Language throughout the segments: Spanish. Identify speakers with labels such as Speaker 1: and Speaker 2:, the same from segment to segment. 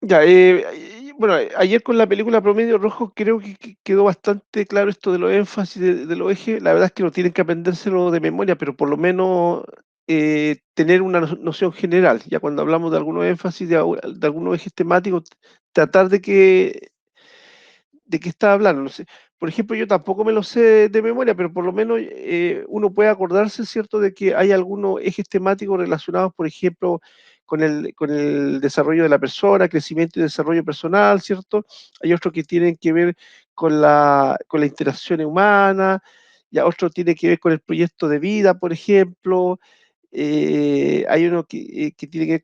Speaker 1: Ya, bueno, ayer con la película Promedio Rojo creo que quedó bastante claro esto de los énfasis de los ejes. La verdad es que no tienen que aprendérselo de memoria, pero por lo menos tener una noción general. Ya cuando hablamos de algunos énfasis, de algunos ejes temáticos, tratar de qué está hablando. No sé. Por ejemplo, yo tampoco me lo sé de memoria, pero por lo menos uno puede acordarse, ¿cierto?, de que hay algunos ejes temáticos relacionados, por ejemplo, con el desarrollo de la persona, crecimiento y desarrollo personal, ¿cierto? Hay otros que tienen que ver con la interacción humana, ya otro tiene que ver con el proyecto de vida, por ejemplo, hay uno que tiene que ver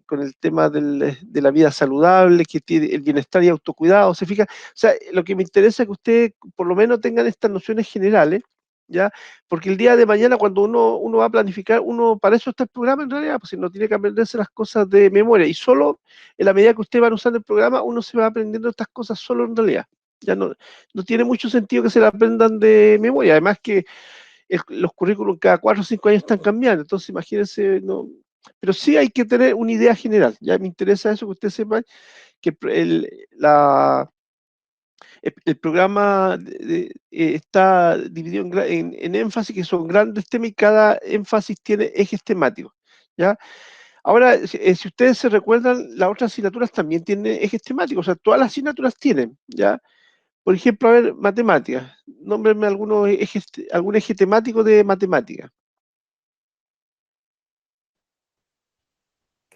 Speaker 1: con el tema de la vida saludable, que tiene el bienestar y autocuidado, ¿se fija? O sea, lo que me interesa es que ustedes por lo menos tengan estas nociones generales, ¿ya? Porque el día de mañana cuando uno va a planificar, uno para eso está el programa en realidad, pues si no tiene que aprenderse las cosas de memoria y solo en la medida que ustedes van usando el programa, uno se va aprendiendo estas cosas solo en realidad. Ya no tiene mucho sentido que se la aprendan de memoria, además que los currículums cada 4 o 5 años están cambiando, entonces imagínense, no, pero sí hay que tener una idea general, ya me interesa eso que usted sepa, que el programa está dividido en énfasis, que son grandes temas y cada énfasis tiene ejes temáticos, ¿ya? Ahora, si ustedes se recuerdan, las otras asignaturas también tienen ejes temáticos, o sea, todas las asignaturas tienen, ¿ya? Por ejemplo, a ver, matemáticas, nómbrenme algún eje temático de matemáticas.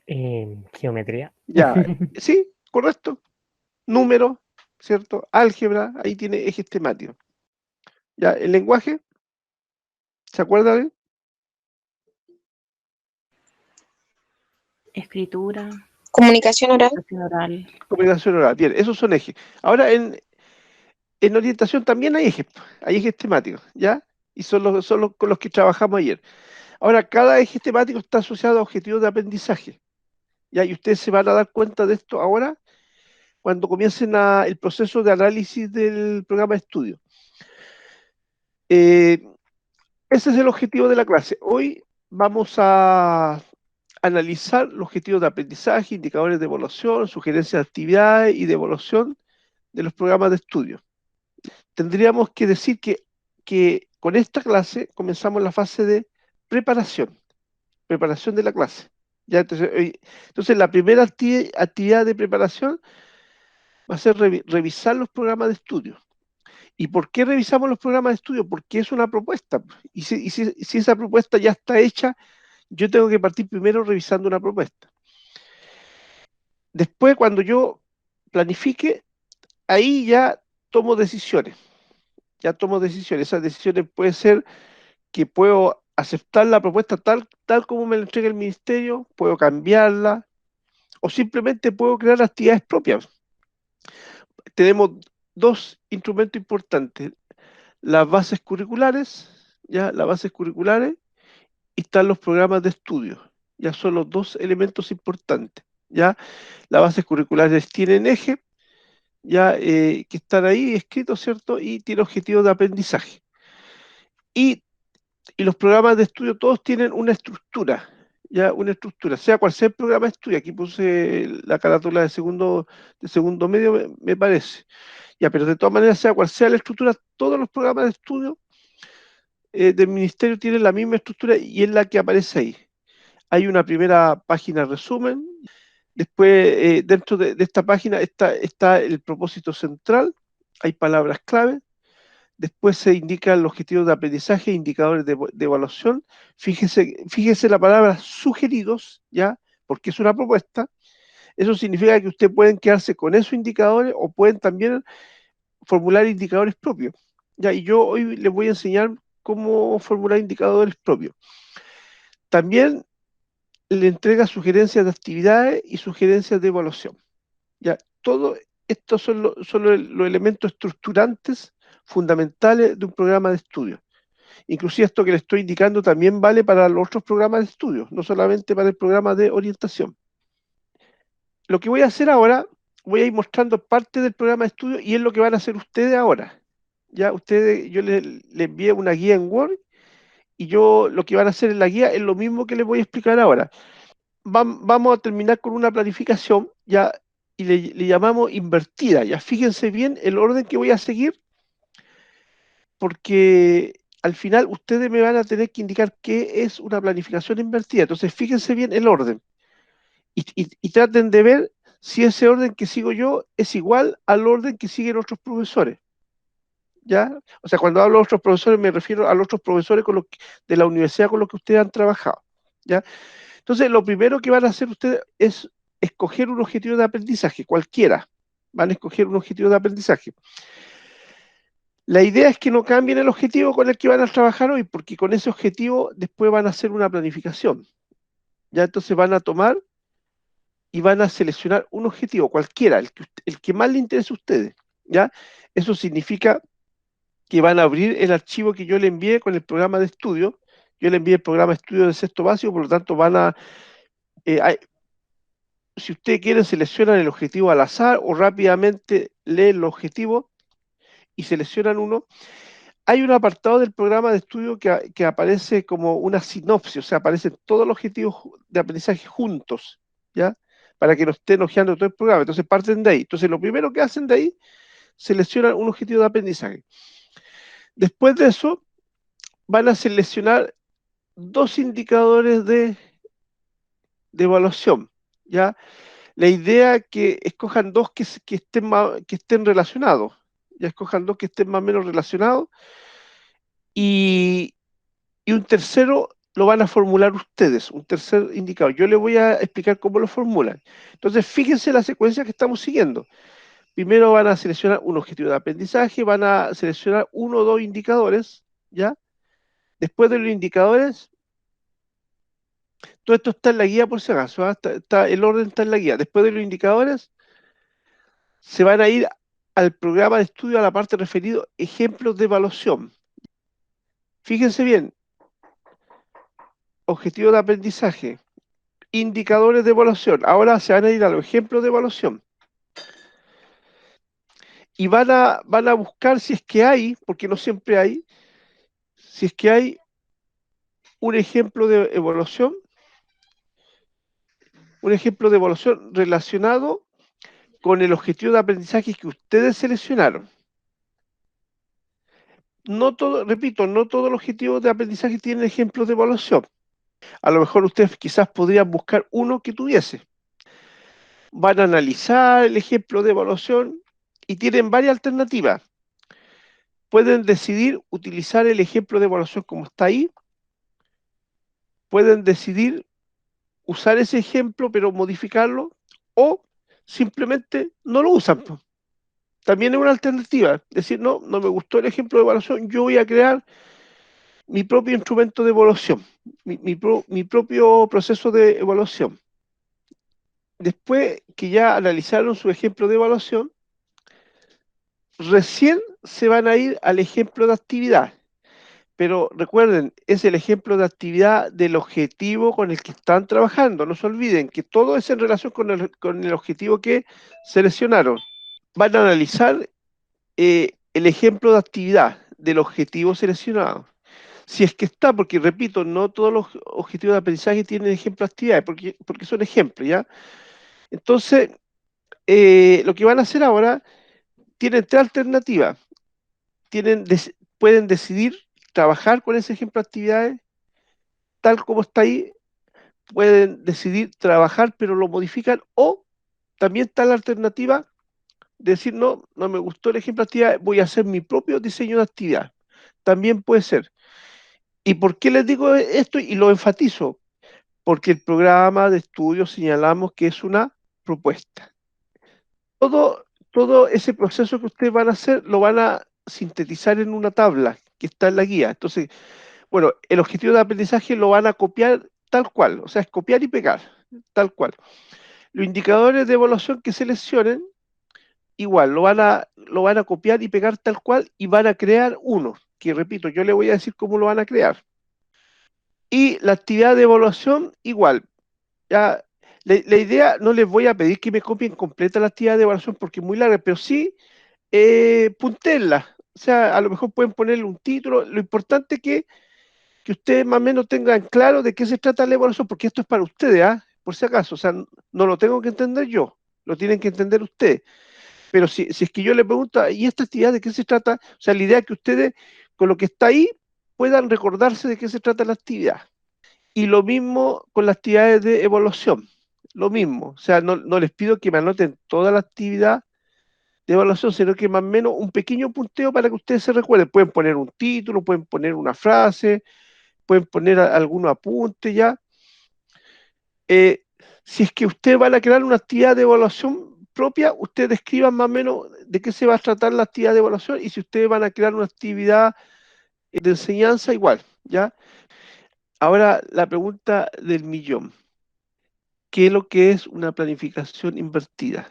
Speaker 2: Geometría.
Speaker 1: Ya, sí, correcto. Número, ¿cierto? Álgebra, ahí tiene ejes temáticos. Ya, el lenguaje, ¿se acuerdan?
Speaker 3: Escritura,
Speaker 4: Comunicación oral.
Speaker 3: comunicación oral.
Speaker 1: Comunicación oral. Bien, esos son ejes. Ahora, en orientación también hay ejes temáticos, ¿ya? Y son los con los que trabajamos ayer. Ahora, cada eje temático está asociado a objetivos de aprendizaje, ¿ya? Y ustedes se van a dar cuenta de esto ahora cuando comiencen el proceso de análisis del programa de estudio. Eh, Ese es el objetivo de la clase. Hoy vamos a analizar los objetivos de aprendizaje, indicadores de evaluación, sugerencias de actividades y de evaluación de los programas de estudio. Tendríamos que decir que con esta clase comenzamos la fase de preparación de la clase. Ya, entonces la primera actividad de preparación va a ser revisar los programas de estudio. ¿Y por qué revisamos los programas de estudio? Porque es una propuesta. Y si esa propuesta ya está hecha, yo tengo que partir primero revisando una propuesta. Después, cuando yo planifique, ahí ya tomo decisiones. Ya tomo decisiones. Esas decisiones pueden ser que puedo aceptar la propuesta tal como me la entrega el ministerio, puedo cambiarla o simplemente puedo crear actividades propias. Tenemos dos instrumentos importantes, las bases curriculares, ya las bases curriculares y están los programas de estudio. Ya son los dos elementos importantes. Ya las bases curriculares tienen eje, ya que están ahí escritos, ¿cierto? Y tiene objetivos de aprendizaje. Y, y los programas de estudio todos tienen una estructura, ya una estructura, sea cual sea el programa de estudio. Aquí puse la carátula de segundo medio, me parece. Ya, pero de todas maneras, sea cual sea la estructura, todos los programas de estudio del ministerio tienen la misma estructura y es la que aparece ahí. Hay una primera página resumen, después dentro de esta página está el propósito central, hay palabras clave, después se indican los objetivos de aprendizaje, indicadores de evaluación, fíjese la palabra sugeridos, ¿ya? Porque es una propuesta, eso significa que ustedes pueden quedarse con esos indicadores o pueden también formular indicadores propios, ¿ya? Y yo hoy les voy a enseñar cómo formular indicadores propios. También le entrega sugerencias de actividades y sugerencias de evaluación. Ya, todo estos son los elementos estructurantes fundamentales de un programa de estudio. Inclusive esto que le estoy indicando también vale para los otros programas de estudio, no solamente para el programa de orientación. Lo que voy a hacer ahora, voy a ir mostrando parte del programa de estudio y es lo que van a hacer ustedes ahora. Ya ustedes, yo les envié una guía en Word y yo lo que van a hacer en la guía es lo mismo que les voy a explicar ahora. Vamos a terminar con una planificación, ya y le llamamos invertida. Ya fíjense bien el orden que voy a seguir, porque al final ustedes me van a tener que indicar qué es una planificación invertida. Entonces, fíjense bien el orden y traten de ver si ese orden que sigo yo es igual al orden que siguen otros profesores. ¿Ya? O sea, cuando hablo de otros profesores me refiero a los otros profesores de la universidad con los que ustedes han trabajado. ¿Ya? Entonces, lo primero que van a hacer ustedes es escoger un objetivo de aprendizaje, cualquiera. Van a escoger un objetivo de aprendizaje. La idea es que no cambien el objetivo con el que van a trabajar hoy, porque con ese objetivo después van a hacer una planificación. Ya entonces van a tomar y van a seleccionar un objetivo, cualquiera, el que más le interese a ustedes. ¿Ya? Eso significa que van a abrir el archivo que yo le envié con el programa de estudio. Yo le envié el programa de estudio de sexto básico, por lo tanto hay, si ustedes quieren, seleccionan el objetivo al azar o rápidamente leen el objetivo y seleccionan uno. Hay un apartado del programa de estudio que aparece como una sinopsis, o sea, aparecen todos los objetivos de aprendizaje juntos, ¿ya? Para que no estén hojeando todo el programa. Entonces parten de ahí. Entonces lo primero que hacen de ahí, seleccionan un objetivo de aprendizaje. Después de eso, van a seleccionar dos indicadores de evaluación, ¿ya? La idea es que escojan dos que estén relacionados, ya escojan dos que estén más o menos relacionados y, y un tercero lo van a formular ustedes, un tercer indicador. Yo les voy a explicar cómo lo formulan. Entonces, fíjense la secuencia que estamos siguiendo. Primero van a seleccionar un objetivo de aprendizaje, van a seleccionar uno o dos indicadores, ¿ya? Después de los indicadores, todo esto está en la guía por si acaso, ¿ah? El orden está en la guía. Después de los indicadores, se van a ir al programa de estudio a la parte referido ejemplos de evaluación. Fíjense bien, objetivo de aprendizaje, indicadores de evaluación. Ahora se van a ir a los ejemplos de evaluación y van a buscar si es que hay, porque no siempre hay, si es que hay un un ejemplo de evaluación relacionado con el objetivo de aprendizaje que ustedes seleccionaron. No todo, repito, no todos los objetivos de aprendizaje tienen ejemplos de evaluación. A lo mejor ustedes quizás podrían buscar uno que tuviese. Van a analizar el ejemplo de evaluación y tienen varias alternativas. Pueden decidir utilizar el ejemplo de evaluación como está ahí, pueden decidir usar ese ejemplo pero modificarlo o simplemente no lo usan. También es una alternativa. Decir, no, no me gustó el ejemplo de evaluación, yo voy a crear mi propio instrumento de evaluación, mi propio proceso de evaluación. Después que ya analizaron su ejemplo de evaluación, recién se van a ir al ejemplo de actividad. Pero recuerden, es el ejemplo de actividad del objetivo con el que están trabajando. No se olviden que todo es en relación con el objetivo que seleccionaron. Van a analizar el ejemplo de actividad del objetivo seleccionado. Si es que está, porque repito, no todos los objetivos de aprendizaje tienen ejemplo de actividades, porque son ejemplos, ¿ya? Entonces, lo que van a hacer ahora, tienen tres alternativas. Pueden decidir trabajar con ese ejemplo de actividades tal como está ahí, pueden decidir trabajar pero lo modifican o también está la alternativa de decir no, no me gustó el ejemplo de actividad, voy a hacer mi propio diseño de actividad. También puede ser. ¿Y por qué les digo esto y lo enfatizo? Porque el programa de estudio señalamos que es una propuesta. Todo, todo ese proceso que ustedes van a hacer lo van a sintetizar en una tabla que está en la guía. Entonces, bueno, el objetivo de aprendizaje lo van a copiar tal cual, o sea, es copiar y pegar, tal cual. Los indicadores de evaluación que seleccionen, igual, lo van a copiar y pegar tal cual y van a crear uno, que repito, yo le voy a decir cómo lo van a crear. Y la actividad de evaluación, igual. Ya, la idea, no les voy a pedir que me copien completa la actividad de evaluación porque es muy larga, pero sí puntenla. O sea, a lo mejor pueden ponerle un título. Lo importante es que ustedes más o menos tengan claro de qué se trata la evaluación, porque esto es para ustedes, ¿ah? Por si acaso, o sea, no lo tengo que entender yo. lo tienen que entender ustedes. Pero si es que yo le pregunto, ¿y esta actividad de qué se trata? O sea, la idea es que ustedes, con lo que está ahí, puedan recordarse de qué se trata la actividad. Y lo mismo con las actividades de evaluación, lo mismo. O sea, no les pido que me anoten toda la actividad de evaluación, sino que más o menos un pequeño punteo para que ustedes se recuerden. Pueden poner un título, pueden poner una frase, pueden poner algunos apuntes ya. Eh, si es que ustedes van a crear una actividad de evaluación propia, ustedes describan más o menos de qué se va a tratar la actividad de evaluación y si ustedes van a crear una actividad de enseñanza, igual, ¿ya? Ahora la pregunta del millón. ¿Qué es lo que es una planificación invertida?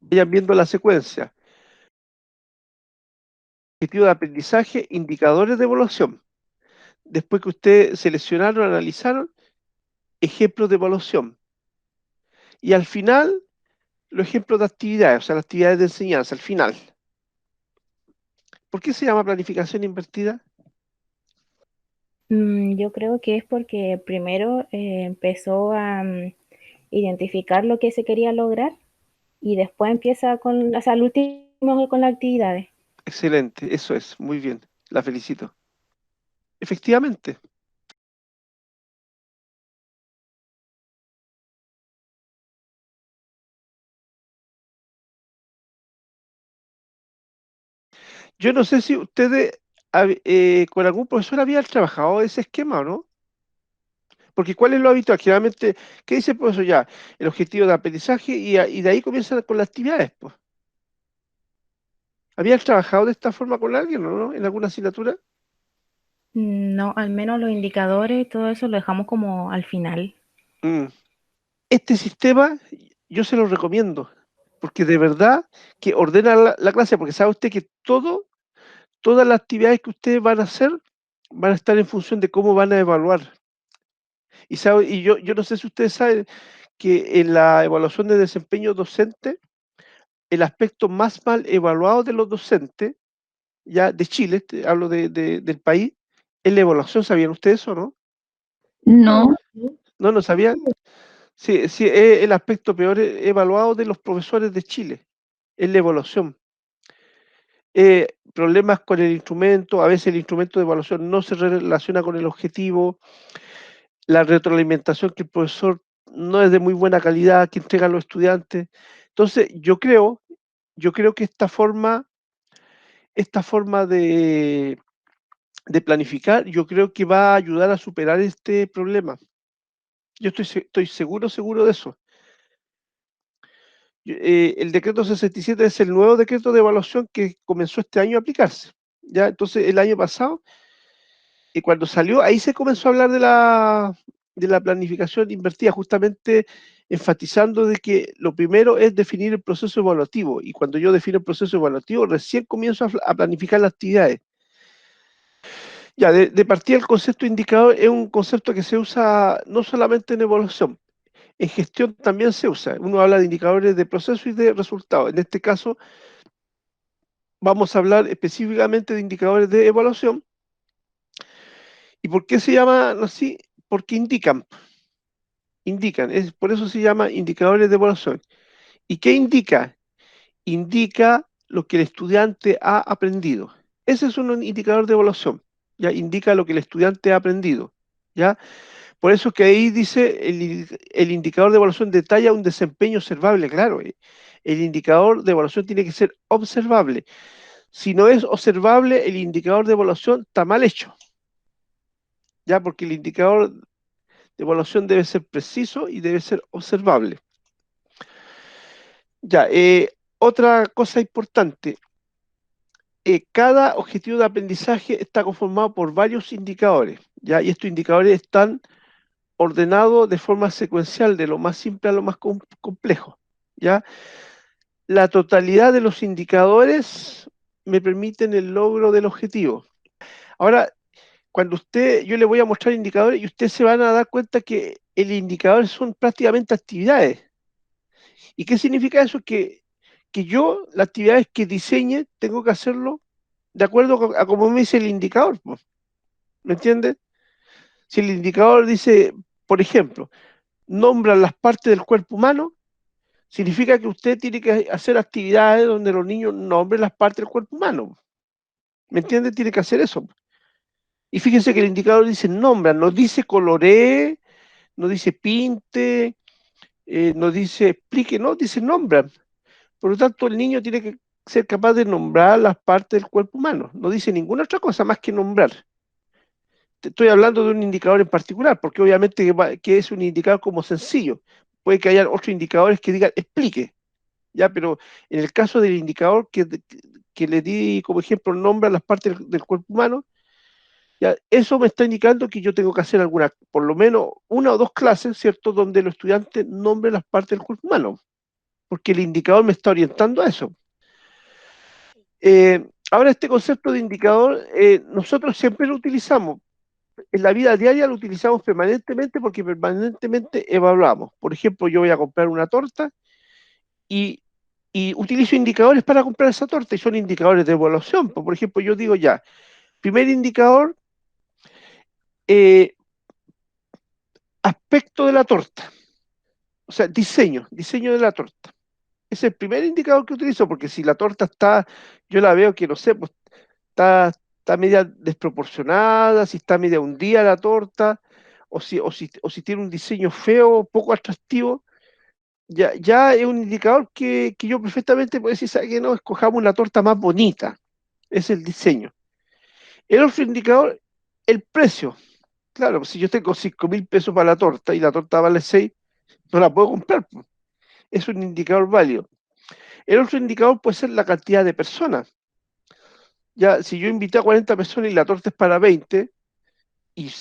Speaker 1: Vayan viendo la secuencia. Objetivo de aprendizaje, indicadores de evaluación. Después que ustedes seleccionaron, analizaron, ejemplos de evaluación. Y al final, los ejemplos de actividades, o sea, las actividades de enseñanza, al final. ¿Por qué se llama planificación invertida?
Speaker 2: Yo creo que es porque primero empezó a identificar lo que se quería lograr y después empieza con, o sea, al último con las actividades.
Speaker 1: Excelente, eso es, muy bien, la felicito. Efectivamente, yo no sé si ustedes con algún profesor habían trabajado ese esquema o no, porque ¿cuál es lo habitual? Generalmente, ¿qué dice el profesor ya? El objetivo de aprendizaje y de ahí comienzan con las actividades, pues. ¿Habían trabajado de esta forma con alguien o no? ¿En alguna asignatura?
Speaker 2: No, al menos los indicadores y todo eso lo dejamos como al final.
Speaker 1: Mm. Este sistema yo se lo recomiendo, porque de verdad que ordena la clase, porque sabe usted que todas las actividades que ustedes van a hacer van a estar en función de cómo van a evaluar. Y yo no sé si ustedes saben que en la evaluación de desempeño docente, el aspecto más mal evaluado de los docentes, ya de Chile, hablo del país, es la evaluación. ¿Sabían ustedes eso o no?
Speaker 3: No,
Speaker 1: No, no sabían. Sí, sí, es el aspecto peor evaluado de los profesores de Chile, es la evaluación. Problemas con el instrumento, a veces el instrumento de evaluación no se relaciona con el objetivo, la retroalimentación que el profesor no es de muy buena calidad que entregan los estudiantes. Entonces, yo creo que esta forma de planificar, yo creo que va a ayudar a superar este problema. Yo estoy seguro de eso. El decreto 67 es el nuevo decreto de evaluación que comenzó este año a aplicarse. ¿Ya? Entonces, el año pasado, y cuando salió, ahí se comenzó a hablar de la planificación invertida, justamente enfatizando de que lo primero es definir el proceso evaluativo. Y cuando yo defino el proceso evaluativo, recién comienzo a planificar las actividades. Ya, de partida el concepto de indicador es un concepto que se usa no solamente en evaluación, en gestión también se usa. Uno habla de indicadores de proceso y de resultados. En este caso, vamos a hablar específicamente de indicadores de evaluación. ¿Y por qué se llaman así? Porque indican, por eso se llama indicadores de evaluación. ¿Y qué indica? Indica lo que el estudiante ha aprendido. Ese es un indicador de evaluación, ya indica lo que el estudiante ha aprendido, ¿ya? Por eso que ahí dice el indicador de evaluación detalla un desempeño observable, claro. El indicador de evaluación tiene que ser observable. Si no es observable, el indicador de evaluación está mal hecho, ya, porque el indicador de evaluación debe ser preciso y debe ser observable. Ya, otra cosa importante, cada objetivo de aprendizaje está conformado por varios indicadores, ya, y estos indicadores están ordenados de forma secuencial, de lo más simple a lo más complejo, ya. La totalidad de los indicadores me permiten el logro del objetivo. Ahora, yo le voy a mostrar indicadores y ustedes se van a dar cuenta que el indicador son prácticamente actividades. ¿Y qué significa eso? Que yo, las actividades que diseñe, tengo que hacerlo de acuerdo a cómo me dice el indicador, po, ¿me entiende? Si el indicador dice, por ejemplo, nombran las partes del cuerpo humano, significa que usted tiene que hacer actividades donde los niños nombren las partes del cuerpo humano. ¿Me entiende? Tiene que hacer eso. Y fíjense que el indicador dice nombra, no dice coloree, no dice pinte, no dice explique, no, dice nombra. Por lo tanto, el niño tiene que ser capaz de nombrar las partes del cuerpo humano. No dice ninguna otra cosa más que nombrar. Te estoy hablando de un indicador en particular, porque obviamente que es un indicador como sencillo. Puede que haya otros indicadores que digan explique, ya, pero en el caso del indicador que le di como ejemplo, nombra las partes del cuerpo humano, ya, eso me está indicando que yo tengo que hacer alguna, por lo menos una o dos clases, ¿cierto?, donde los estudiantes nombren las partes del cuerpo humano, porque el indicador me está orientando a eso. Ahora, este concepto de indicador, nosotros siempre lo utilizamos. En la vida diaria lo utilizamos permanentemente porque permanentemente evaluamos. Por ejemplo, yo voy a comprar una torta y, y utilizo indicadores para comprar esa torta y son indicadores de evaluación. Por ejemplo, yo digo ya, primer indicador, eh, aspecto de la torta, o sea, diseño de la torta. Es el primer indicador que utilizo porque si la torta está, yo la veo que no sé, pues está media desproporcionada, si está media hundida la torta, o si tiene un diseño feo, poco atractivo, ya es un indicador que yo perfectamente puedo decir, ¿sabe qué? No, escojamos la torta más bonita, es el diseño. El otro indicador, el precio. Claro, pues si yo tengo 5.000 pesos para la torta y la torta vale 6, no la puedo comprar, pues. Es un indicador válido. El otro indicador puede ser la cantidad de personas. Ya, si yo invité a 40 personas y la torta es para 20, y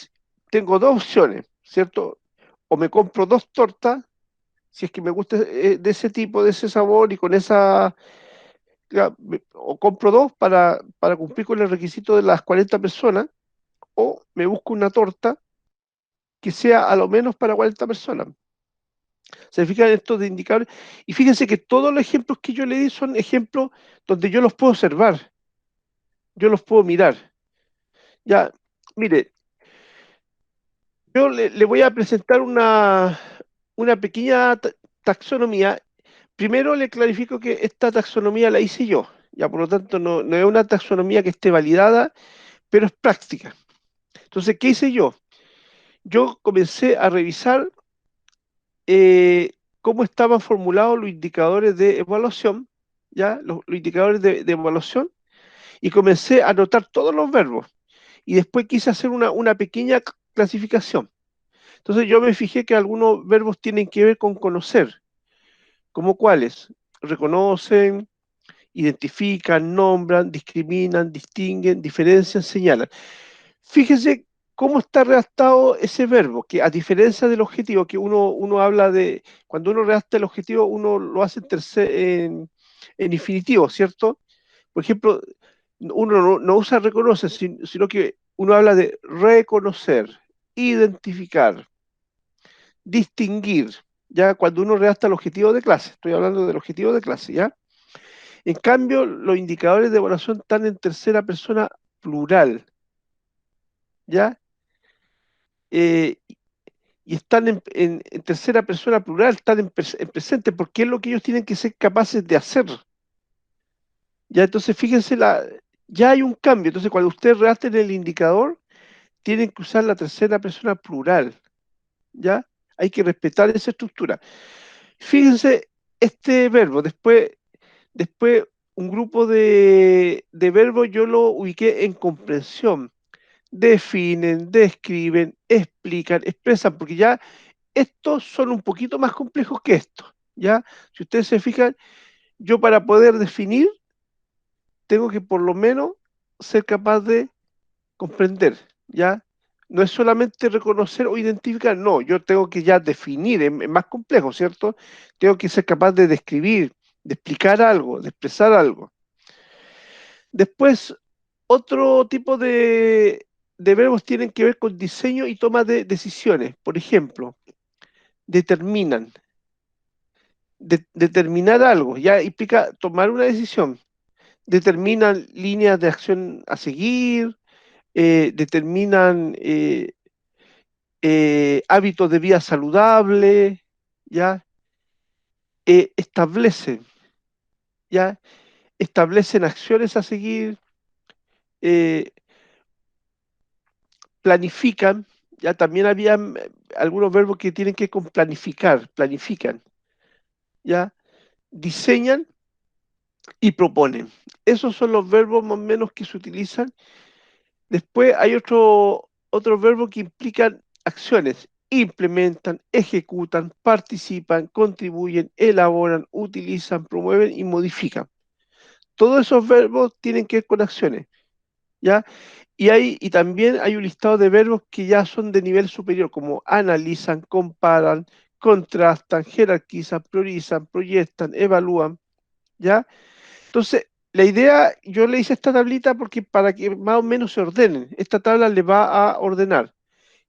Speaker 1: tengo dos opciones, ¿cierto? O me compro dos tortas, si es que me gusta de ese tipo, de ese sabor y con esa, ya, o compro dos para cumplir con el requisito de las 40 personas, o me busco una torta que sea a lo menos para 40 personas. Se fijan en estos de indicadores. Y fíjense que todos los ejemplos que yo le di son ejemplos donde yo los puedo observar, yo los puedo mirar. Ya, mire, yo le voy a presentar una pequeña taxonomía. Primero le clarifico que esta taxonomía la hice yo, ya por lo tanto no es una taxonomía que esté validada, pero es práctica. Entonces, ¿qué hice yo? Yo comencé a revisar cómo estaban formulados los indicadores de evaluación, ya, los indicadores de evaluación, y comencé a anotar todos los verbos. Y después quise hacer una pequeña clasificación. Entonces yo me fijé que algunos verbos tienen que ver con conocer, como cuáles, reconocen, identifican, nombran, discriminan, distinguen, diferencian, señalan. Fíjese cómo está redactado ese verbo, que a diferencia del objetivo, que uno habla de, cuando uno redacta el objetivo, uno lo hace en infinitivo, ¿cierto? Por ejemplo, uno no usa reconoce, sino que uno habla de reconocer, identificar, distinguir, ya cuando uno redacta el objetivo de clase, estoy hablando del objetivo de clase, ¿ya? En cambio, los indicadores de evaluación están en tercera persona plural, ¿ya? Eh, y están en tercera persona plural, están en presente, porque es lo que ellos tienen que ser capaces de hacer. Ya, entonces fíjense, ya hay un cambio. Entonces, cuando ustedes redacten el indicador, tienen que usar la tercera persona plural, ¿ya? Hay que respetar esa estructura. Fíjense este verbo, después un grupo de verbos yo lo ubiqué en comprensión. Definen, describen, explican, expresan, porque ya estos son un poquito más complejos que estos, ¿ya? Si ustedes se fijan, yo para poder definir tengo que por lo menos ser capaz de comprender, ¿ya? No es solamente reconocer o identificar, no, yo tengo que ya definir, es más complejo, ¿cierto? Tengo que ser capaz de describir, de explicar algo, de expresar algo. Después, otro tipo de verbos tienen que ver con diseño y toma de decisiones. Por ejemplo, determinan, determinar algo, ya implica tomar una decisión. Determinan líneas de acción a seguir, determinan hábitos de vida saludable, ¿ya? Establecen, ¿ya? Establecen acciones a seguir, eh, planifican, ya también había algunos verbos que tienen que ver con planificar, planifican, ¿ya? Diseñan y proponen. Esos son los verbos más o menos que se utilizan. Después hay otros verbos que implican acciones. Implementan, ejecutan, participan, contribuyen, elaboran, utilizan, promueven y modifican. Todos esos verbos tienen que ver con acciones, ¿ya? Y también hay un listado de verbos que ya son de nivel superior, como analizan, comparan, contrastan, jerarquizan, priorizan, proyectan, evalúan, ¿ya? Entonces, la idea, yo le hice esta tablita porque para que más o menos se ordenen. Esta tabla le va a ordenar.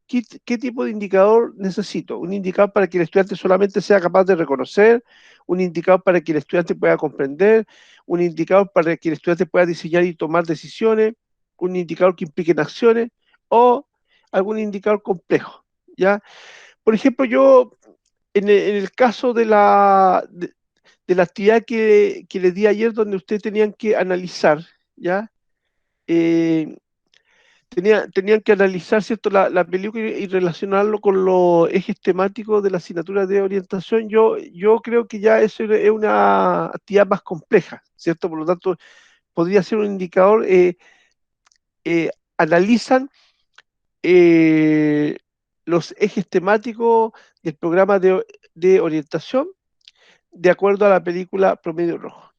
Speaker 1: ¿Qué tipo de indicador necesito? Un indicador para que el estudiante solamente sea capaz de reconocer, un indicador para que el estudiante pueda comprender, un indicador para que el estudiante pueda diseñar y tomar decisiones, un indicador que implique acciones o algún indicador complejo, ¿ya? Por ejemplo, yo en el caso de la actividad que les di ayer, donde ustedes tenían que analizar, ¿ya? Eh, tenían que analizar, ¿cierto?, la película y relacionarlo con los ejes temáticos de la asignatura de orientación. Yo creo que ya eso es una actividad más compleja, ¿cierto? Por lo tanto, podría ser un indicador, eh, analizan eh, los ejes temáticos del programa de orientación de acuerdo a la película Promedio Rojo.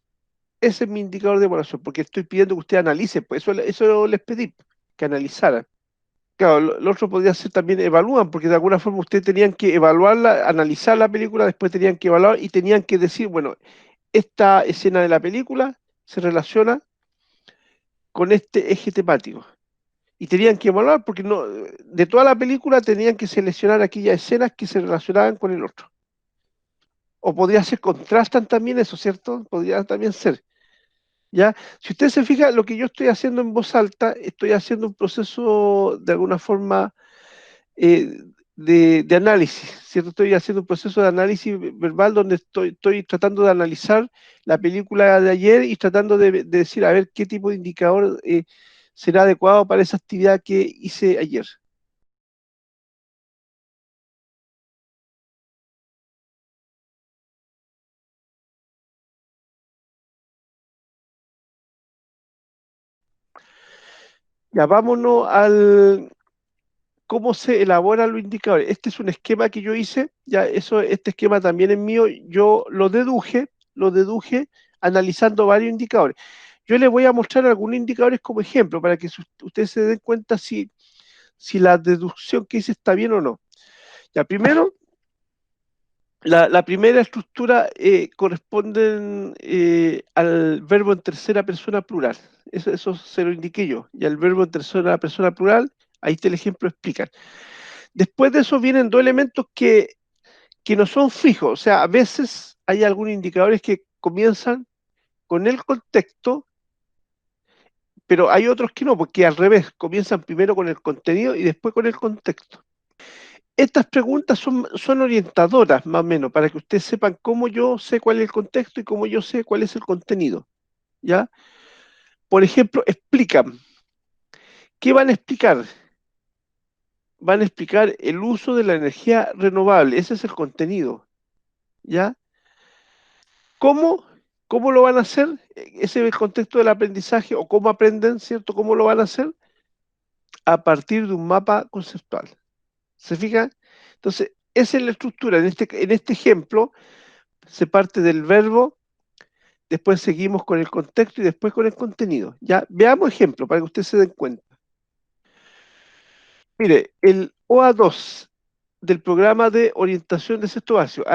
Speaker 1: Ese es mi indicador de evaluación, porque estoy pidiendo que usted analice, pues eso les pedí, que analizaran. Claro, lo otro podría ser también evalúan, porque de alguna forma ustedes tenían que evaluarla, analizar la película, después tenían que evaluar y tenían que decir, bueno, esta escena de la película se relaciona con este eje temático. Y tenían que evaluar, porque no, de toda la película tenían que seleccionar aquellas escenas que se relacionaban con el otro. O podría ser contrastan también eso, ¿cierto? Podría también ser. ¿Ya? Si usted se fija, lo que yo estoy haciendo en voz alta, estoy haciendo un proceso de alguna forma, eh, de análisis, ¿cierto? Estoy haciendo un proceso de análisis verbal donde estoy tratando de analizar la película de ayer y tratando de decir, a ver, qué tipo de indicador será adecuado para esa actividad que hice ayer. Ya vámonos al cómo se elaboran los indicadores. Este es un esquema que yo hice, ya este esquema también es mío, yo lo deduje analizando varios indicadores. Yo les voy a mostrar algunos indicadores como ejemplo para que ustedes se den cuenta si la deducción que hice está bien o no. Ya, primero, la primera estructura corresponde al verbo en tercera persona plural. Eso se lo indiqué yo. Y el verbo en tercera persona plural, ahí está el ejemplo, explican. Después de eso vienen dos elementos que no son fijos. O sea, a veces hay algunos indicadores que comienzan con el contexto, pero hay otros que no, porque al revés, comienzan primero con el contenido y después con el contexto. Estas preguntas son orientadoras, más o menos, para que ustedes sepan cómo yo sé cuál es el contexto y cómo yo sé cuál es el contenido. ¿Ya? Por ejemplo, explican. ¿Qué van a explicar? Van a explicar el uso de la energía renovable. Ese es el contenido. ¿Ya? ¿Cómo? ¿Cómo lo van a hacer? Ese es el contexto del aprendizaje o cómo aprenden, ¿cierto? ¿Cómo lo van a hacer? A partir de un mapa conceptual. ¿Se fijan? Entonces, esa es la estructura. En este ejemplo, se parte del verbo, después seguimos con el contexto y después con el contenido. Ya, veamos ejemplos para que ustedes se den cuenta. Mire, el OA2 del programa de orientación de sexto básico.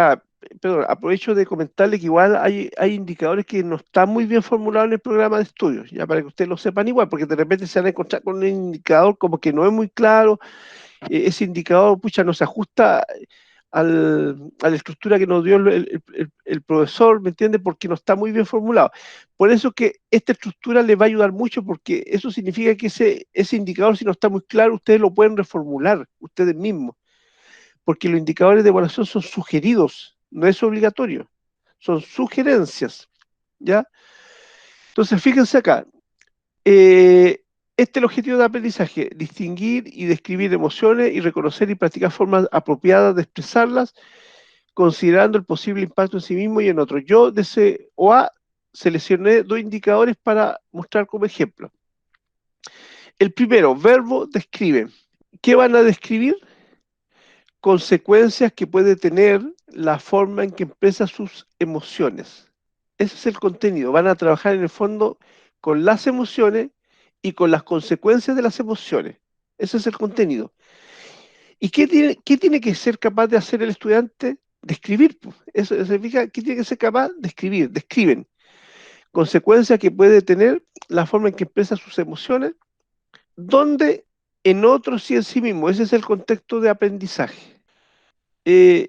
Speaker 1: Perdón, aprovecho de comentarle que igual hay indicadores que no están muy bien formulados en el programa de estudios, ya para que ustedes lo sepan igual, porque de repente se van a encontrar con un indicador como que no es muy claro, ese indicador, pucha, no se ajusta a la estructura que nos dio el profesor, ¿me entiende? Porque no está muy bien formulado. Por eso que esta estructura les va a ayudar mucho, porque eso significa que ese indicador, si no está muy claro, ustedes lo pueden reformular ustedes mismos. porque los indicadores de evaluación son sugeridos, no es obligatorio, son sugerencias, ¿ya? Entonces, fíjense acá, este es el objetivo de aprendizaje, distinguir y describir emociones y reconocer y practicar formas apropiadas de expresarlas, considerando el posible impacto en sí mismo y en otros. Yo de ese OA seleccioné dos indicadores para mostrar como ejemplo. El primero, verbo describe. ¿Qué van a describir? Consecuencias que puede tener la forma en que expresa sus emociones. Ese es el contenido. Van a trabajar en el fondo con las emociones y con las consecuencias de las emociones. Ese es el contenido. ¿Y qué tiene que ser capaz de hacer el estudiante? Describir. Eso significa que tiene que ser capaz de escribir. Describen consecuencias que puede tener la forma en que expresa sus emociones, donde en otros y en sí mismo. Ese es el contexto de aprendizaje. Eh,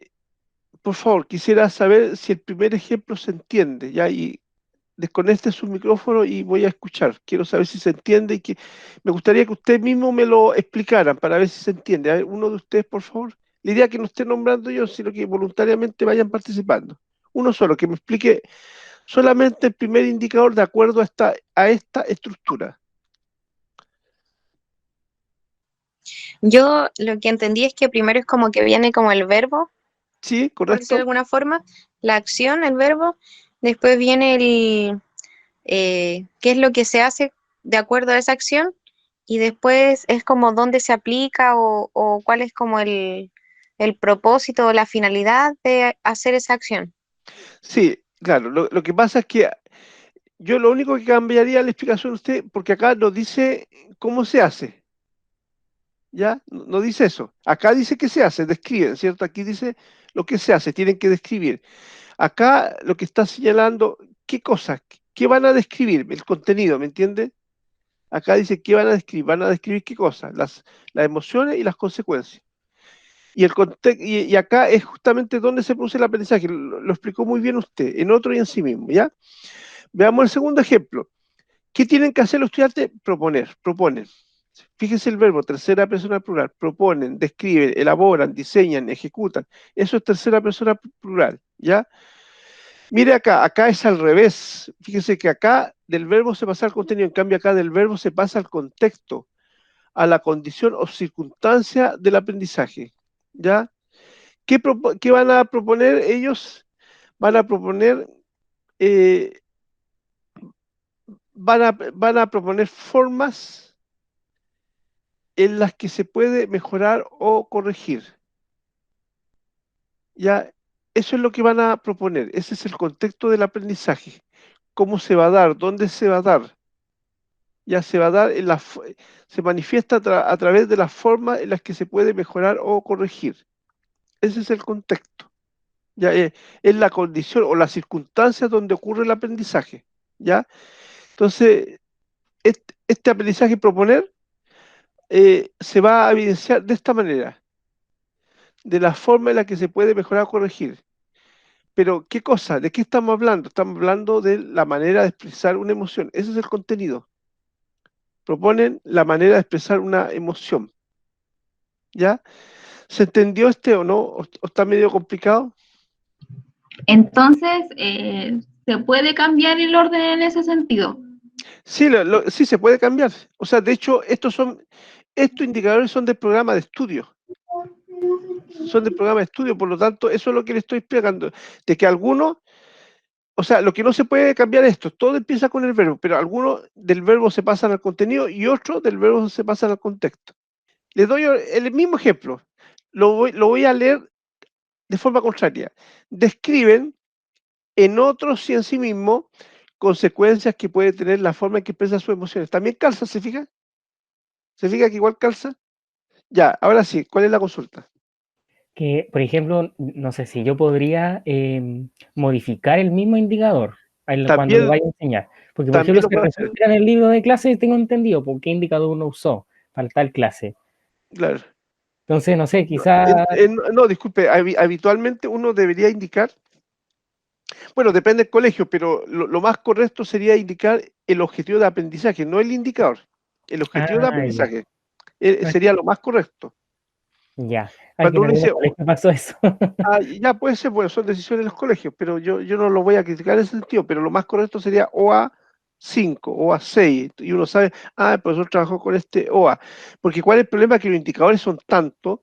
Speaker 1: por favor, quisiera saber si el primer ejemplo se entiende, ¿ya? Y desconecte su micrófono y voy a escuchar. Quiero saber si se entiende y que me gustaría que usted mismo me lo explicara para ver si se entiende. A ver, uno de ustedes, por favor. La idea que no esté nombrando yo, sino que voluntariamente vayan participando. Uno solo, que me explique solamente el primer indicador de acuerdo a esta estructura.
Speaker 3: Yo lo que entendí es que primero es como que viene como el verbo,
Speaker 1: ¿Sí?
Speaker 3: por decirlo de
Speaker 1: ¿Correcto?
Speaker 3: alguna forma, la acción, el verbo, después viene qué es lo que se hace de acuerdo a esa acción y después es como dónde se aplica o cuál es como el propósito o la finalidad de hacer esa acción.
Speaker 1: Sí, claro. Lo que pasa es que yo lo único que cambiaría la explicación de usted, porque acá nos dice cómo se hace. ¿Ya? No dice eso. Acá dice que se hace, describen, ¿cierto? Aquí dice lo que se hace, tienen que describir. Acá lo que está señalando, ¿qué cosas? ¿Qué van a describir? El contenido, ¿me entiende? Acá dice qué van a describir qué cosas, las emociones y las consecuencias. Y acá es justamente donde se produce el aprendizaje, lo explicó muy bien usted, en otro y en sí mismo, ¿ya? Veamos el segundo ejemplo. ¿Qué tienen que hacer los estudiantes? Proponen. Fíjese el verbo, tercera persona plural. Proponen, describen, elaboran, diseñan, ejecutan. Eso es tercera persona plural, ¿ya? Mire acá es al revés. Fíjese que acá del verbo se pasa al contenido, en cambio acá del verbo se pasa al contexto, a la condición o circunstancia del aprendizaje, ¿ya? ¿Qué van a proponer ellos? Van a proponer, eh, van a proponer formas en las que se puede mejorar o corregir. Ya, eso es lo que van a proponer. Ese es el contexto del aprendizaje. ¿Cómo se va a dar? ¿Dónde se va a dar? Ya se va a dar se manifiesta a través de las formas en las que se puede mejorar o corregir. Ese es el contexto. Ya, es la condición o las circunstancias donde ocurre el aprendizaje. ¿Ya? Entonces, este aprendizaje proponer se va a evidenciar de esta manera, de la forma en la que se puede mejorar o corregir. Pero, ¿qué cosa? ¿De qué estamos hablando? Estamos hablando de la manera de expresar una emoción. Ese es el contenido. Proponen la manera de expresar una emoción. ¿Ya? ¿Se entendió o no? ¿O está medio complicado?
Speaker 4: Entonces, ¿se puede cambiar el orden en ese sentido?
Speaker 1: Sí, sí se puede cambiar. O sea, de hecho, estos indicadores son del programa de estudio. Son del programa de estudio, por lo tanto, eso es lo que le estoy explicando. De que algunos, o sea, lo que no se puede cambiar es esto, todo empieza con el verbo, pero algunos del verbo se pasan al contenido y otros del verbo se pasan al contexto. Les doy el mismo ejemplo. Lo voy a leer de forma contraria. Describen en otros y en sí mismo consecuencias que puede tener la forma en que expresa sus emociones. ¿También calza, se fija? ¿Se fija que igual calza? Ya, ahora sí, ¿cuál es la consulta?
Speaker 5: Que, por ejemplo, no sé si yo podría modificar el mismo indicador cuando lo
Speaker 1: También,
Speaker 5: vaya a enseñar. Porque, por
Speaker 1: también
Speaker 5: ejemplo,
Speaker 1: lo
Speaker 5: si
Speaker 1: puede hacer,
Speaker 5: recién en el libro de clase tengo entendido por qué indicador uno usó para tal clase.
Speaker 1: claro.
Speaker 5: Entonces, no sé,
Speaker 1: No,
Speaker 5: quizá...
Speaker 1: no, disculpe, habitualmente uno debería indicar, bueno, depende del colegio, pero lo más correcto sería indicar el objetivo de aprendizaje, no el indicador. El objetivo de
Speaker 5: Ah, ya.
Speaker 1: aprendizaje sería lo más correcto.
Speaker 5: Ya. Aquí
Speaker 1: Cuando
Speaker 5: en
Speaker 1: uno
Speaker 5: algunos
Speaker 1: dice,
Speaker 5: colegios pasó eso.
Speaker 1: ya puede ser, bueno, son decisiones de los colegios, pero yo no lo voy a criticar en ese sentido, pero lo más correcto sería OA 5, OA 6, y uno sabe, el profesor trabajó con este OA, porque ¿cuál es el problema? Que los indicadores son tantos,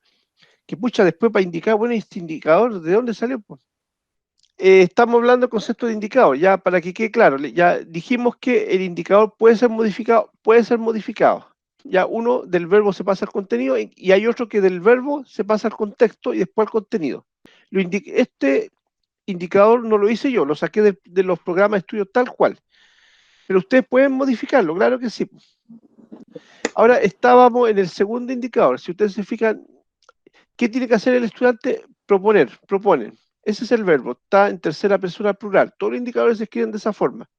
Speaker 1: que pucha, después para indicar, bueno, este indicador, ¿de dónde salió? Pues, estamos hablando del concepto de indicador, ya para que quede claro, ya dijimos que el indicador puede ser modificado. Ya uno del verbo se pasa al contenido y hay otro que del verbo se pasa al contexto y después al contenido. Este indicador no lo hice yo, lo saqué de los programas de estudio tal cual. Pero ustedes pueden modificarlo, claro que sí. Ahora estábamos en el segundo indicador. Si ustedes se fijan, ¿qué tiene que hacer el estudiante? Proponen. Ese es el verbo, está en tercera persona plural. Todos los indicadores se escriben de esa forma.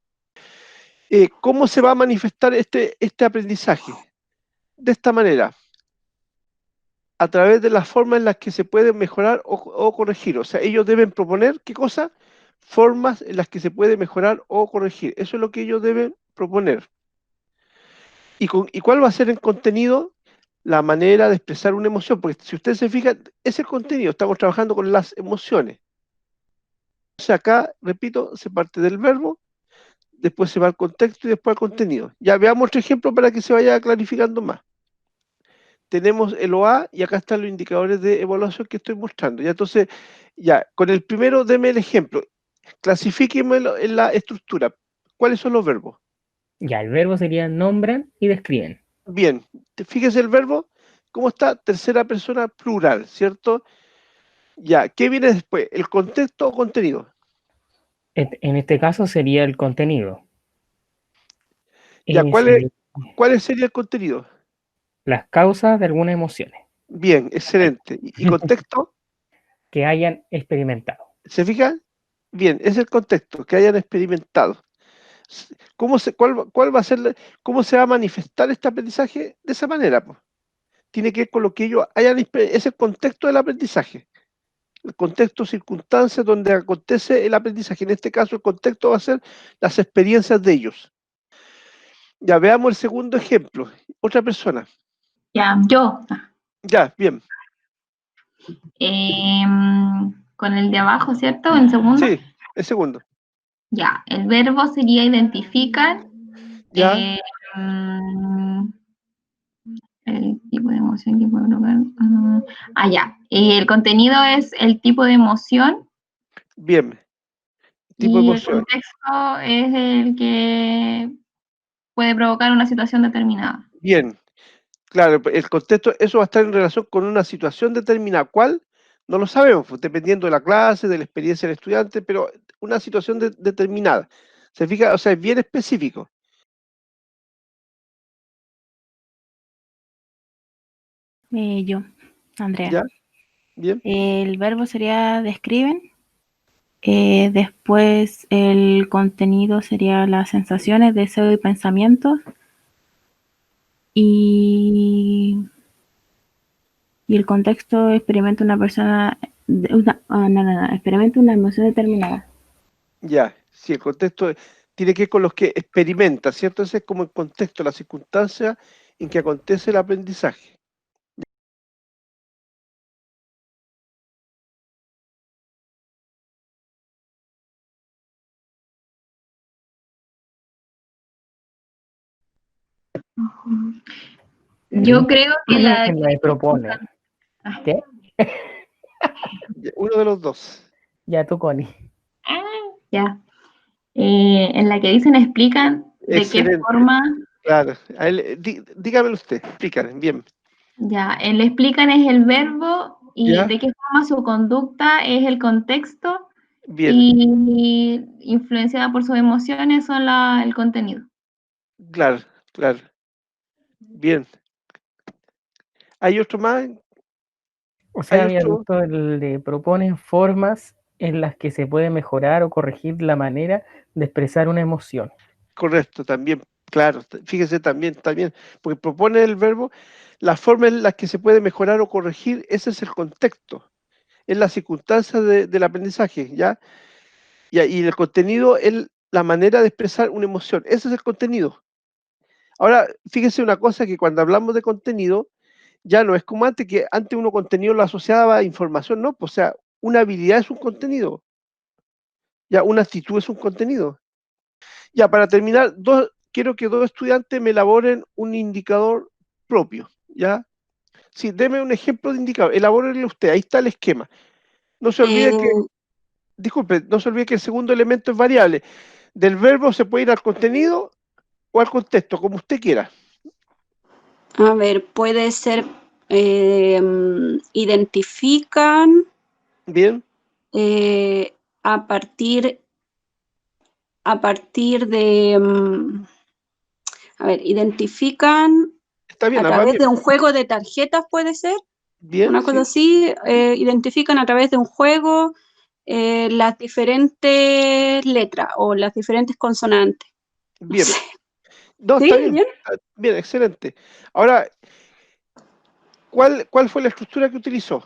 Speaker 1: ¿Cómo se va a manifestar este aprendizaje? De esta manera, a través de las formas en las que se puede mejorar o corregir. O sea, ellos deben proponer, ¿qué cosa? Formas en las que se puede mejorar o corregir. Eso es lo que ellos deben proponer. ¿Y cuál va a ser el contenido? La manera de expresar una emoción. Porque si ustedes se fijan, es el contenido. Estamos trabajando con las emociones. O sea, acá, repito, se parte del verbo, después se va al contexto y después al contenido. Ya veamos otro ejemplo para que se vaya clarificando más. Tenemos el OA y acá están los indicadores de evaluación que estoy mostrando. Ya entonces, ya, con el primero deme el ejemplo. Clasifíquemelo en la estructura. ¿Cuáles son los verbos?
Speaker 5: Ya, el verbo sería nombran y describen.
Speaker 1: Bien, fíjese el verbo, ¿cómo está? Tercera persona plural, ¿cierto? Ya, ¿qué viene después? ¿El contexto o contenido?
Speaker 5: En este caso sería el contenido.
Speaker 1: Ya,
Speaker 5: Sería
Speaker 1: ¿cuál sería el contenido?
Speaker 5: las causas de algunas emociones
Speaker 1: Bien, excelente. ¿Y contexto?
Speaker 5: que hayan experimentado.
Speaker 1: ¿Se fijan? Bien, es el contexto, que hayan experimentado. ¿Cuál va a ser, cómo se va a manifestar este aprendizaje? De esa manera, pues. Tiene que ver con lo que ellos es el contexto del aprendizaje. El contexto, circunstancias donde acontece el aprendizaje. En este caso, el contexto va a ser las experiencias de ellos. Ya veamos el segundo ejemplo. Otra persona.
Speaker 4: Ya, yo.
Speaker 1: Ya, bien.
Speaker 4: Con el de abajo, ¿cierto? En segundo.
Speaker 1: Sí, el segundo.
Speaker 4: Ya, el verbo sería identificar.
Speaker 1: Ya,
Speaker 4: mm, el tipo de emoción que puede provocar. Ya. Y el contenido es el tipo de emoción
Speaker 1: bien. Tipo de
Speaker 4: y el
Speaker 1: emoción.
Speaker 4: contexto es el que puede provocar una situación determinada.
Speaker 1: Bien. Claro, el contexto, eso va a estar en relación con una situación determinada. ¿Cuál? No lo sabemos, pues, dependiendo de la clase, de la experiencia del estudiante, pero una situación determinada. ¿Se fija? O sea, es bien específico.
Speaker 2: Yo, Andrea.
Speaker 1: ¿Ya? Bien.
Speaker 2: El verbo sería describen. Después el contenido sería las sensaciones, deseo y pensamientos. Y el contexto experimenta una persona, experimenta una emoción determinada.
Speaker 1: Ya. Sí, el contexto tiene que ver con los que experimenta, ¿cierto? Ese es como el contexto, la circunstancia en que acontece el aprendizaje.
Speaker 4: Yo creo que la
Speaker 5: En la de proponer. ¿Qué?
Speaker 1: Ya, uno de los dos.
Speaker 5: Ya tú, Connie.
Speaker 4: ya. En la que dicen explican de qué
Speaker 1: Excelente.
Speaker 4: forma,
Speaker 1: Claro. A él, dígamelo usted, explícame. Bien.
Speaker 4: ya, el explican es el verbo y
Speaker 1: ¿Ya?
Speaker 4: de qué forma su conducta es el contexto
Speaker 1: Bien.
Speaker 4: y influenciada por sus emociones son el contenido.
Speaker 1: Claro, claro. Bien. ¿Hay otro más?
Speaker 5: O
Speaker 1: ¿Hay
Speaker 5: sea, había
Speaker 1: otro?
Speaker 5: visto el de proponen formas en las que se puede mejorar o corregir la manera de expresar una emoción.
Speaker 1: Correcto, también, claro. Fíjese también, porque propone el verbo, la forma en la que se puede mejorar o corregir, ese es el contexto, es la circunstancia del aprendizaje, ¿ya? Y el contenido es la manera de expresar una emoción, ese es el contenido. Ahora, fíjese una cosa que cuando hablamos de contenido, Ya no es como antes, que antes uno contenido lo asociaba a información, no, pues, o sea, una habilidad es un contenido, ya una actitud es un contenido. Ya, para terminar, quiero que dos estudiantes me elaboren un indicador propio, ¿ya? Sí, deme un ejemplo de indicador, elabórenlo usted, ahí está el esquema. No se olvide que,
Speaker 6: En-
Speaker 1: disculpe, no se olvide que el segundo elemento es variable. Del verbo se puede ir al contenido o al contexto, como usted quiera.
Speaker 6: a ver, puede ser, identifican
Speaker 1: Bien,
Speaker 6: a partir de, a ver, identifican
Speaker 1: está
Speaker 6: a
Speaker 1: bien, va
Speaker 6: través
Speaker 1: bien,
Speaker 6: de un juego de tarjetas, puede ser,
Speaker 1: bien,
Speaker 6: una cosa
Speaker 1: sí,
Speaker 6: así, identifican a través de un juego las diferentes letras o las diferentes consonantes. No
Speaker 1: bien.
Speaker 6: sé.
Speaker 1: No,
Speaker 6: ¿Sí?
Speaker 1: está bien,
Speaker 6: ¿Bien?
Speaker 1: bien, excelente. Ahora, ¿cuál fue la estructura que utilizó?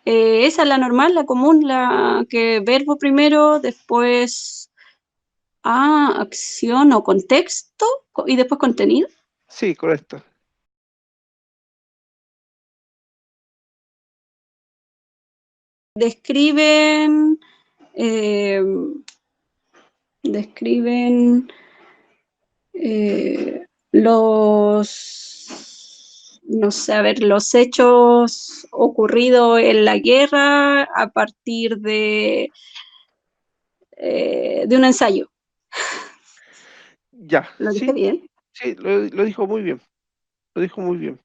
Speaker 6: Esa es la normal, la común, la que verbo primero, después acción o contexto y después contenido.
Speaker 1: Sí, correcto.
Speaker 6: Describen, eh, describen no sé, a ver, los hechos ocurridos en la guerra a partir de un ensayo.
Speaker 1: Ya,
Speaker 6: ¿Lo dije
Speaker 1: sí,
Speaker 6: bien?
Speaker 1: sí, lo dijo muy bien, lo dijo muy bien.